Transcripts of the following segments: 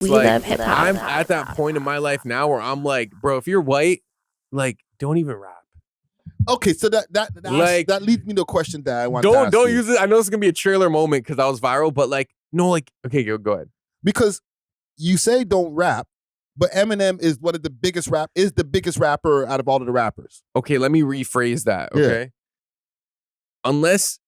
We love hip hop. I'm at that point in my life now where I'm like, bro, if you're white, like, don't even rap. Okay, so that leads me to a question that I want to ask Don't you. use it. I know it's gonna be a trailer moment because I was viral, but like, no, like, okay, go ahead. Because you say don't rap, but Eminem is the biggest rapper out of all of the rappers. Okay, let me rephrase that. Okay, unless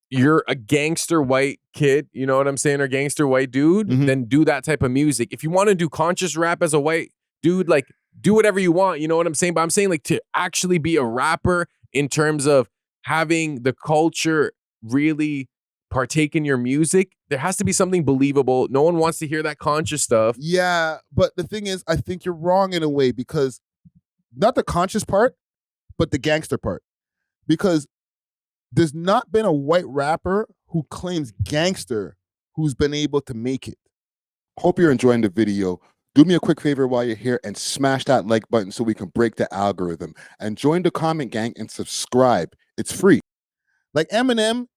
you're a gangster white kid, you know what I'm saying, or gangster white dude, then do that type of music. If you want to do conscious rap as a white dude, like, do whatever you want, you know what I'm saying? But I'm saying, like, to actually be a rapper in terms of having the culture really partake in your music, there has to be something believable. No one wants to hear that conscious stuff. Yeah, but the thing is, I think you're wrong in a way, because not the conscious part, but the gangster part. Because there's not been a white rapper who claims gangster who's been able to make it. Hope you're enjoying the video. Do me a quick favor while you're here and smash that like button so we can break the algorithm. And join the comment gang and subscribe. It's free. Like Eminem,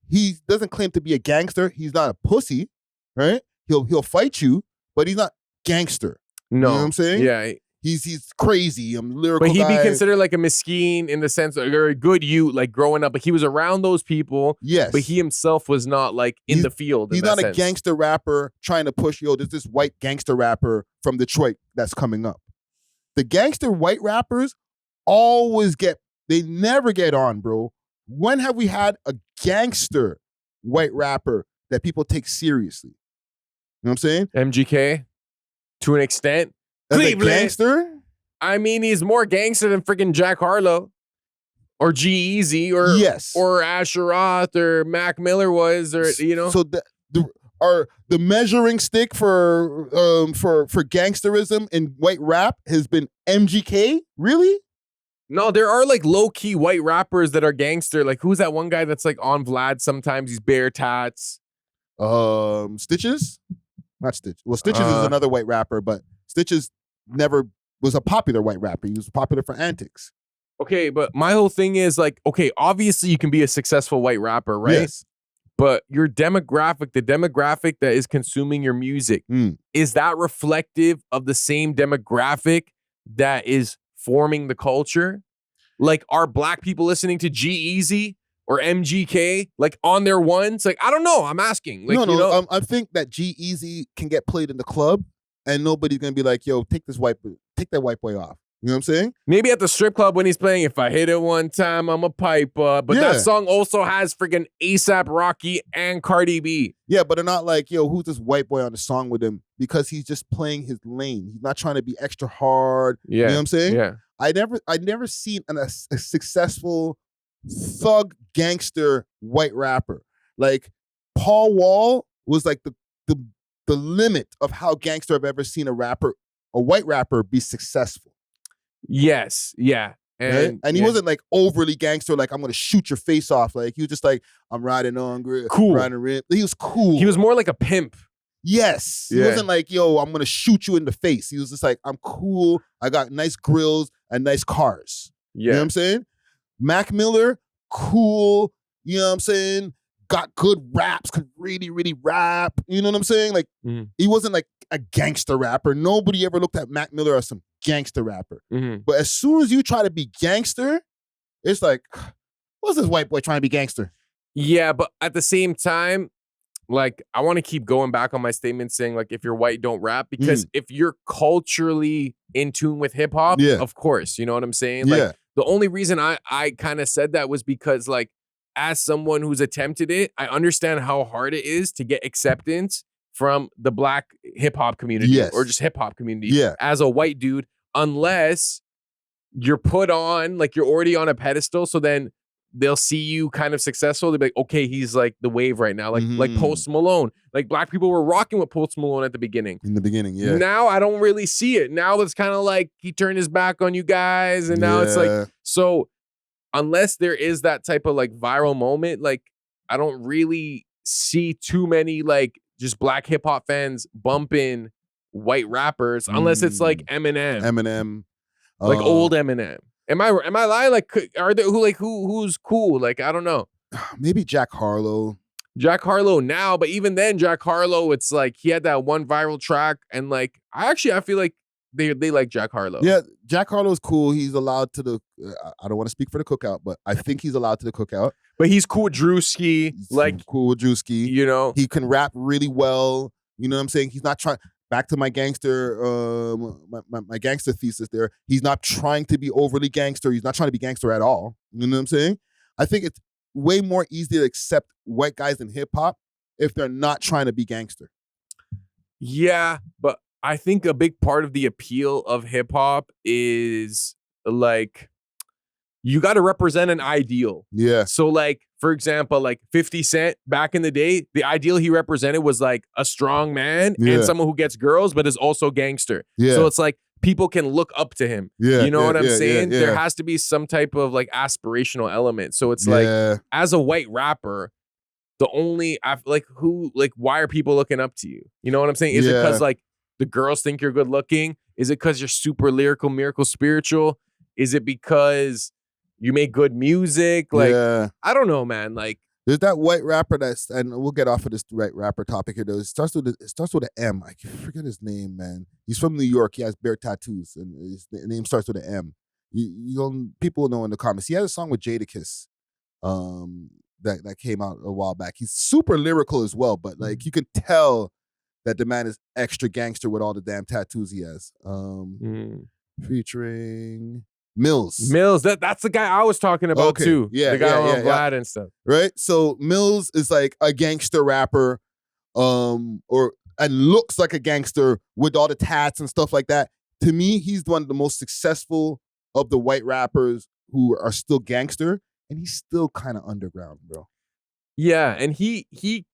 he doesn't claim to be a gangster. He's not a pussy, right? He'll fight you, but he's not gangster. No. You know what I'm saying? Yeah. He's crazy. I'm lyrical. But he'd guy. be considered like a mesquine in the sense of, or a good youth, like growing up. But he was around those people. Yes. But he himself was not like in the field. He's not a gangster rapper trying to push, there's this white gangster rapper from Detroit that's coming up. The gangster white rappers they never get on, bro. When have we had a gangster white rapper that people take seriously? You know what I'm saying? MGK, to an extent. As a gangster? I mean, he's more gangster than freaking Jack Harlow or G-Eazy or Asher Roth or Mac Miller was, or you know. So the measuring stick for gangsterism in white rap has been MGK? Really? No, there are like low-key white rappers that are gangster. Like, who's that one guy that's like on Vlad sometimes? He's bare tats. Stitches? Not Stitch. Well, Stitches is another white rapper, but Stitches never was a popular white rapper. He was popular for antics. Okay, but my whole thing is like, okay, obviously you can be a successful white rapper, right? Yes. But your demographic, the demographic that is consuming your music, is that reflective of the same demographic that is forming the culture? Like, are black people listening to G-Eazy or MGK like on their ones? Like, I don't know. I'm asking. Like, no. I think that G-Eazy can get played in the club, and nobody's gonna be like, "Yo, take that white boy off." You know what I'm saying? Maybe at the strip club when he's playing, if I hit it one time, I'm a pipe up. But that song also has freaking A$AP Rocky and Cardi B. Yeah, but they're not like, yo, who's this white boy on the song with him? Because he's just playing his lane. He's not trying to be extra hard. Yeah. You know what I'm saying? Yeah. I never seen a successful thug gangster white rapper. Like Paul Wall was like the limit of how gangster I've ever seen a white rapper be successful. Yes, yeah. And he wasn't like overly gangster, like I'm gonna shoot your face off. Like he was just like, I'm riding on cool. riding rim. He was cool. He was more like a pimp. Yes. He wasn't like, yo, I'm gonna shoot you in the face. He was just like, I'm cool. I got nice grills and nice cars. Yeah. You know what I'm saying? Mac Miller, cool. You know what I'm saying? Got good raps, could really, really rap. You know what I'm saying? Like, he wasn't like a gangster rapper. Nobody ever looked at Mac Miller as some gangster rapper. But as soon as you try to be gangster, it's like, what's this white boy trying to be gangster? Yeah, but at the same time, like, I want to keep going back on my statement saying, like, if you're white, don't rap. Because if you're culturally in tune with hip hop, of course, you know what I'm saying? Like, the only reason I kind of said that was because, like, as someone who's attempted it, I understand how hard it is to get acceptance from the black hip hop community or just hip hop community as a white dude, unless you're put on, like, you're already on a pedestal. So then they'll see you kind of successful. They'll be like, okay, he's like the wave right now. Like Post Malone. Like, black people were rocking with Post Malone at the beginning. In the beginning, yeah. Now I don't really see it. Now it's kind of like he turned his back on you guys. And now it's like, so unless there is that type of like viral moment, like, I don't really see too many like just black hip hop fans bumping white rappers unless it's like Eminem. Like old Eminem. Am I lying? Like, are there who's cool? Like, I don't know. Maybe Jack Harlow. Jack Harlow now, but even then, Jack Harlow, it's like he had that one viral track, and like I feel like they like Jack Harlow. Yeah, Jack Harlow's cool. He's allowed to the. I don't want to speak for the cookout, but I think he's allowed to the cookout. But he's cool with Drewski. Like cool with Drewski. You know, he can rap really well. You know what I'm saying? He's not trying. Back to my gangster, my gangster thesis there. He's not trying to be overly gangster. He's not trying to be gangster at all. You know what I'm saying? I think it's way more easy to accept white guys in hip hop if they're not trying to be gangster. Yeah, but I think a big part of the appeal of hip hop is like you got to represent an ideal. Yeah. So like, for example, like 50 Cent back in the day, the ideal he represented was like a strong man and someone who gets girls, but is also gangster. Yeah. So it's like people can look up to him. Yeah. You know what I'm saying? Yeah. There has to be some type of like aspirational element. So it's like, as a white rapper, the only, why are people looking up to you? You know what I'm saying? Is it because like the girls think you're good looking? Is it because you're super lyrical, miracle, spiritual? Is it because you make good music? Like, I don't know, man. Like, there's that white rapper and we'll get off of this white rapper topic here though. It starts with an M. I forget his name, man. He's from New York. He has bare tattoos, and his name starts with an M. People know in the comments. He has a song with Jadakiss, that came out a while back. He's super lyrical as well, but like you can tell that the man is extra gangster with all the damn tattoos he has. Featuring Mills. That's the guy I was talking about too. Yeah, the guy on Vlad and stuff. Right? So Mills is like a gangster rapper, and looks like a gangster with all the tats and stuff like that. To me, he's one of the most successful of the white rappers who are still gangster, and he's still kind of underground, bro. Yeah, and he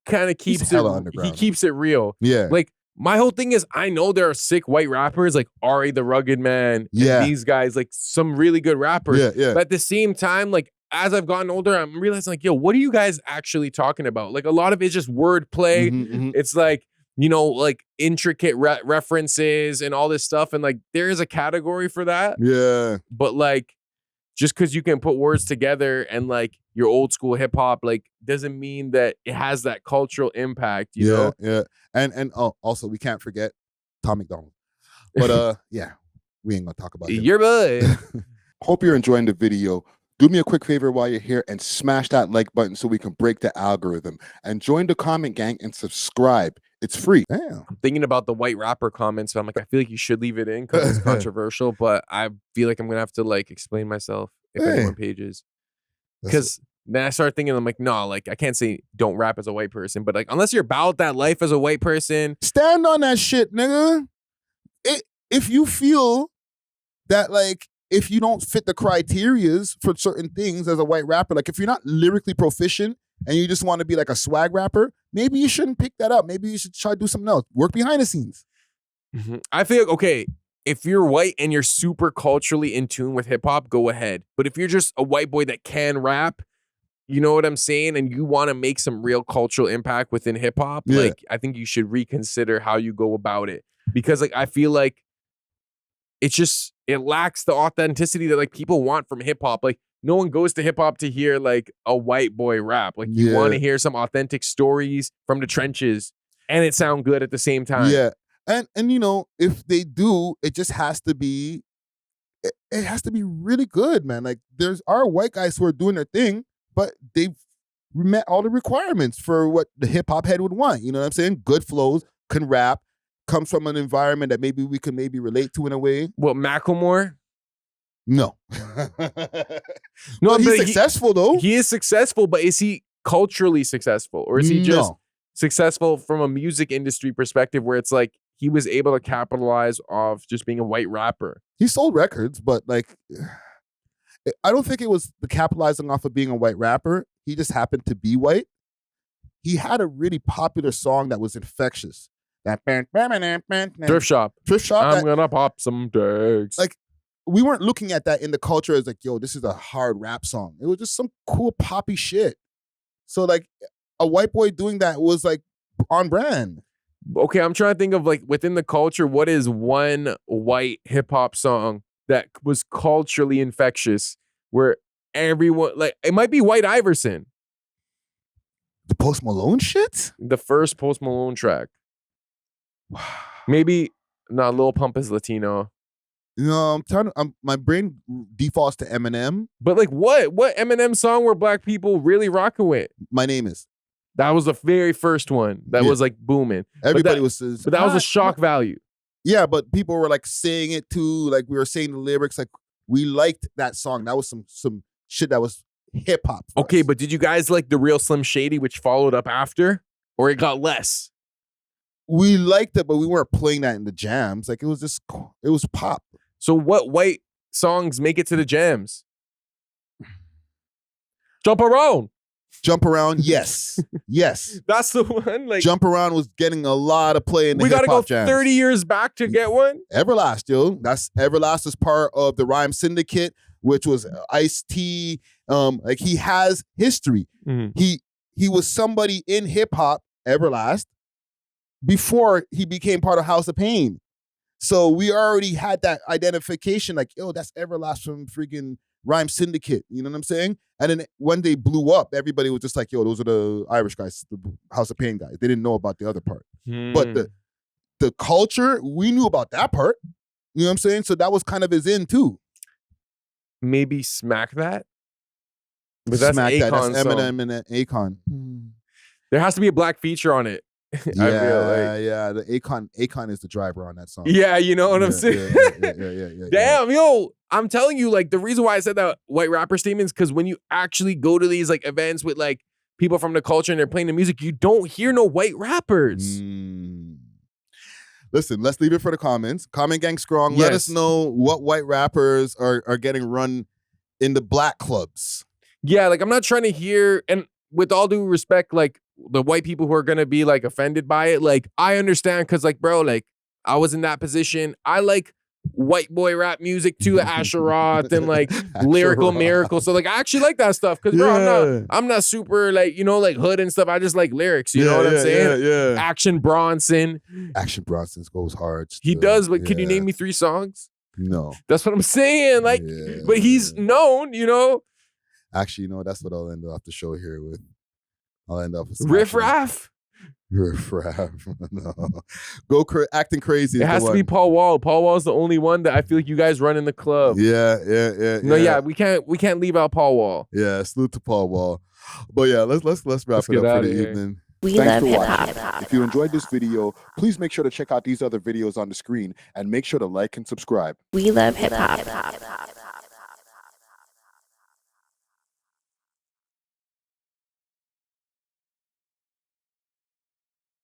kind of keeps it underground. He keeps it real. Yeah. Like my whole thing is, I know there are sick white rappers like Ari the Rugged Man. Yeah. And these guys, like some really good rappers. Yeah. But at the same time, like as I've gotten older, I'm realizing like, yo, what are you guys actually talking about? Like a lot of it's just wordplay. It's like, you know, like intricate references and all this stuff. And like there is a category for that. Yeah. But like, just because you can put words together and like your old school hip hop, like doesn't mean that it has that cultural impact, you know? Yeah. And also we can't forget Tom McDonald. But yeah, we ain't gonna talk about him. Your boy. Hope you're enjoying the video. Do me a quick favor while you're here and smash that like button so we can break the algorithm. And join the comment gang and subscribe. It's free. Damn. I'm thinking about the white rapper comments. So I'm like, I feel like you should leave it in because it's controversial, but I feel like I'm gonna have to like explain myself if anyone pages. Because then I start thinking, I'm like, no, like I can't say don't rap as a white person, but like unless you're about that life as a white person, stand on that shit, nigga. If you feel that like if you don't fit the criterias for certain things as a white rapper, like if you're not lyrically proficient and you just want to be like a swag rapper, maybe you shouldn't pick that up. Maybe you should try to do something else. Work behind the scenes. I feel like, okay, if you're white and you're super culturally in tune with hip hop, go ahead. But if you're just a white boy that can rap, you know what I'm saying? And you want to make some real cultural impact within hip hop, like I think you should reconsider how you go about it. Because like I feel like it lacks the authenticity that like people want from hip hop. Like no one goes to hip hop to hear like a white boy rap. Like you want to hear some authentic stories from the trenches and it sound good at the same time. Yeah. And you know, if they do, it just has to be it has to be really good, man. Like there's our white guys who are doing their thing, but they've met all the requirements for what the hip hop head would want. You know what I'm saying? Good flows, can rap, comes from an environment that maybe we can relate to in a way. What, Macklemore? No. No, but he's successful though. He is successful, but is he culturally successful? Or is he just successful from a music industry perspective where it's like he was able to capitalize off just being a white rapper? He sold records, but like I don't think it was the capitalizing off of being a white rapper. He just happened to be white. He had a really popular song that was infectious. That Thrift Shop. I'm gonna pop some tags. Like we weren't looking at that in the culture as like, yo, this is a hard rap song. It was just some cool poppy shit. So like a white boy doing that was like on brand. Okay, I'm trying to think of like within the culture, what is one white hip hop song that was culturally infectious where everyone, like it might be White Iverson. The Post Malone shit? The first Post Malone track. Maybe not. Lil Pump is Latino. No, my brain defaults to Eminem. But like what Eminem song were black people really rocking with? My Name Is. That was the very first one that was like booming. Everybody but that was a shock value. Yeah, but people were like saying it too. Like we were saying the lyrics. Like we liked that song. That was some shit that was hip hop. Okay, but did you guys like the Real Slim Shady, which followed up after, or it got less? We liked it, but we weren't playing that in the jams. Like it was pop. So what white songs make it to the jams? Jump Around. Jump Around, yes. Yes. That's the one. Like Jump Around was getting a lot of play in the hip-hop jams. We gotta go 30 years back to get one? Everlast, yo. That's Everlast is part of the Rhyme Syndicate, which was Ice-T. Like he has history. Mm-hmm. He was somebody in hip-hop, Everlast, before he became part of House of Pain. So we already had that identification, like, yo, that's Everlast from freaking Rhyme Syndicate. You know what I'm saying? And then when they blew up, everybody was just like, yo, those are the Irish guys, the House of Pain guys. They didn't know about the other part. But the culture, we knew about that part. You know what I'm saying? So that was kind of his in too. Maybe Smack That? But that's Smack That. That's Eminem and Akon. There has to be a black feature on it. Yeah. The Akon is the driver on that song. Yeah, you know what I'm saying? Yeah. Damn, yo, I'm telling you, like, the reason why I said that white rapper statement is because when you actually go to these like events with like people from the culture and they're playing the music, you don't hear no white rappers. Listen, let's leave it for the comments. Comment gang strong. Let us know what white rappers are getting run in the black clubs. Yeah, like I'm not trying to hear, and with all due respect, like the white people who are gonna be like offended by it, like I understand, because like bro, like I was in that position. I like white boy rap music too, Asheroth and like Lyrical Miracle. So like I actually like that stuff because bro, I'm not super like, you know, like hood and stuff. I just like lyrics. You know what I'm saying? Yeah. Action Bronson goes hard. He does, but can you name me 3 songs? No. That's what I'm saying. Like, but he's known, you know. Actually, you know, that's what I'll end off the show here with. I'll end up with Riff Raff. Riff Raff. No. Acting crazy. It has to be Paul Wall. Paul Wall's the only one that I feel like you guys run in the club. Yeah. We can't leave out Paul Wall. Yeah, salute to Paul Wall. But yeah, let's wrap it up for the evening. Thanks for watching. If you enjoyed this video, please make sure to check out these other videos on the screen and make sure to like and subscribe. We love hip hop.